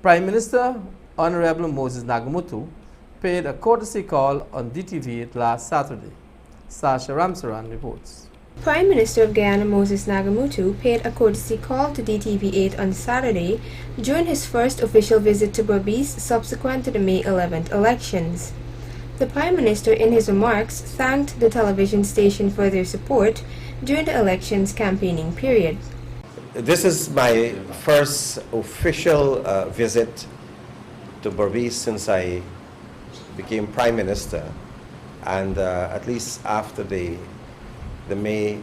Prime Minister Hon.Moses Nagamootoo paid a courtesy call on DTV-8 last Saturday. Sasha Ramsaran reports. Prime Minister of Guyana Moses Nagamootoo paid a courtesy call to DTV-8 on Saturday during his first official visit to Berbice subsequent to the May 11th elections. The Prime Minister in his remarks thanked the television station for their support during the elections campaigning period. This is my first official visit to Berbice since I became Prime Minister, and at least after the May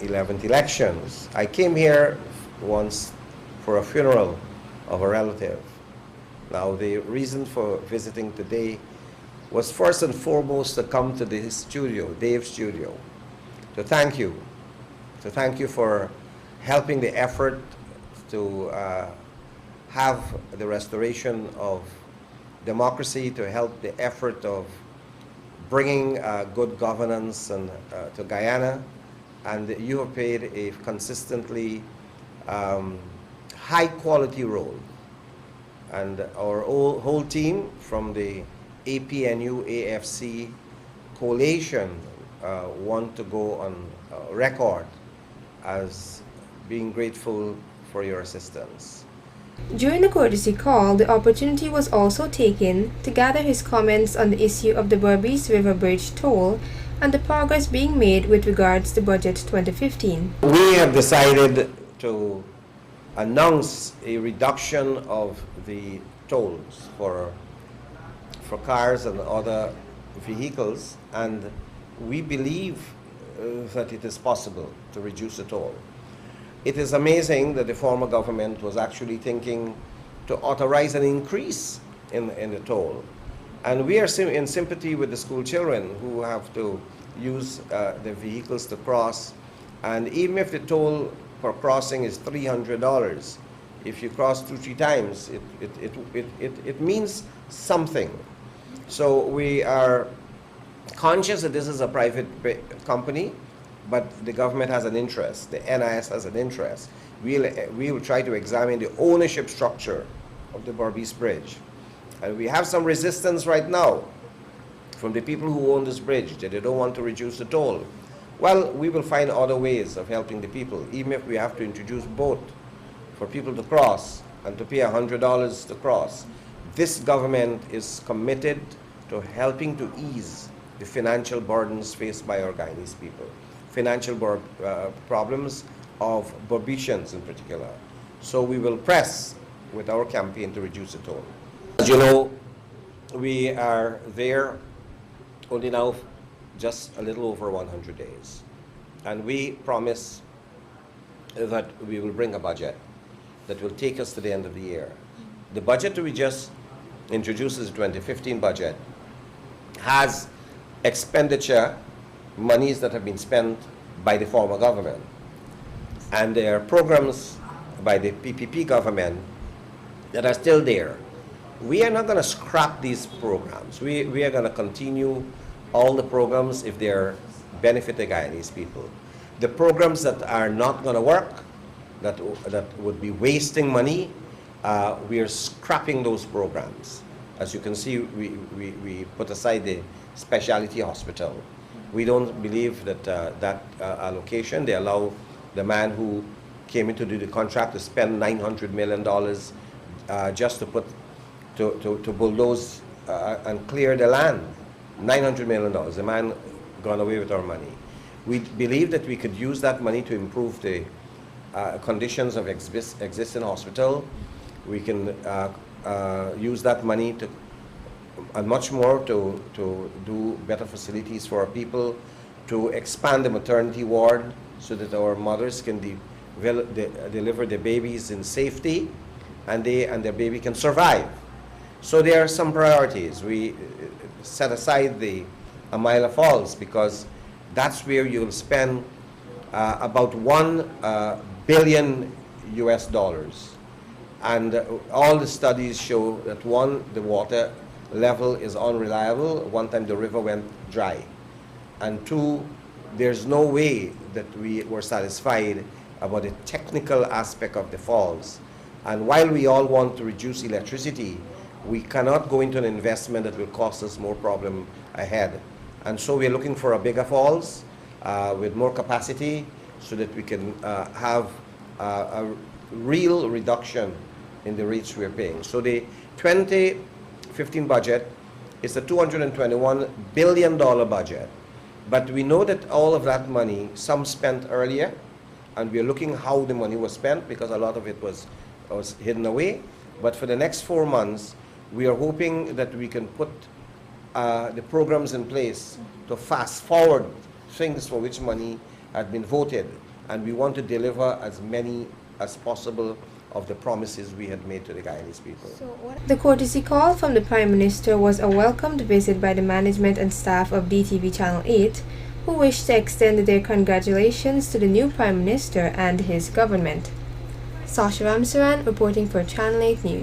11th elections. I came here once for a funeral of a relative. Now, the reason for visiting today was first and foremost to come to the studio, Dave's studio, to thank you for helping the effort to have the restoration of democracy, to help the effort of bringing good governance and, to Guyana, and you have played a consistently high-quality role. And our whole team from the APNU-AFC coalition want to go on record as being grateful for your assistance. During the courtesy call, the opportunity was also taken to gather his comments on the issue of the Berbice River Bridge toll and the progress being made with regards to Budget 2015. We have decided to announce a reduction of the tolls for cars and other vehicles, and we believe that it is possible to reduce the toll. It is amazing that the former government was actually thinking to authorize an increase in the toll. And we are in sympathy with the school children who have to use the vehicles to cross. And even if the toll for crossing is $300, if you cross 2-3 times, it means something. So we are conscious that this is a private company, but the government has an interest, the NIS has an interest. We will try to examine the ownership structure of the Berbice Bridge. And we have some resistance right now from the people who own this bridge, that they don't want to reduce the toll. Well, we will find other ways of helping the people, even if we have to introduce boat for people to cross and to pay $100 to cross. This government is committed to helping to ease the financial burdens faced by our Guyanese people. Financial problems of Berbicians in particular. So we will press with our campaign to reduce the toll. As you know, we are there only now just a little over 100 days. And we promise that we will bring a budget that will take us to the end of the year. The budget that we just introduced as the 2015 budget has expenditure monies that have been spent by the former government. And there are programs by the PPP government that are still there. We are not going to scrap these programs. We are going to continue all the programs if they benefit the Guyanese people. The programs that are not going to work, that would be wasting money, we are scrapping those programs. As you can see, we put aside the specialty hospital. We don't believe that that allocation, they allow the man who came in to do the contract to spend $900 million just to bulldoze and clear the land. $900 million, the man gone away with our money. We believe that we could use that money to improve the conditions of existing hospital. We can use that money to and much more to do better facilities for our people, to expand the maternity ward so that our mothers can deliver their babies in safety and their baby can survive. So there are some priorities. We set aside the Amila Falls because that's where you'll spend about $1 billion US. And all the studies show that one, the water level is unreliable. One time the river went dry. And two, there's no way that we were satisfied about the technical aspect of the falls. And while we all want to reduce electricity, we cannot go into an investment that will cost us more problem ahead. And so we're looking for a bigger falls with more capacity so that we can have a real reduction in the rates we're paying. So the 2015 budget is a $221 billion budget. But we know that all of that money, some spent earlier, and we're looking how the money was spent because a lot of it was hidden away. But for the next 4 months, we are hoping that we can put the programs in place to fast forward things for which money had been voted. And we want to deliver as many as possible of the promises we had made to the Guyanese people. The courtesy call from the Prime Minister was a welcomed visit by the management and staff of DTV Channel 8, who wished to extend their congratulations to the new Prime Minister and his government. Sasha Ramsaran reporting for Channel 8 News.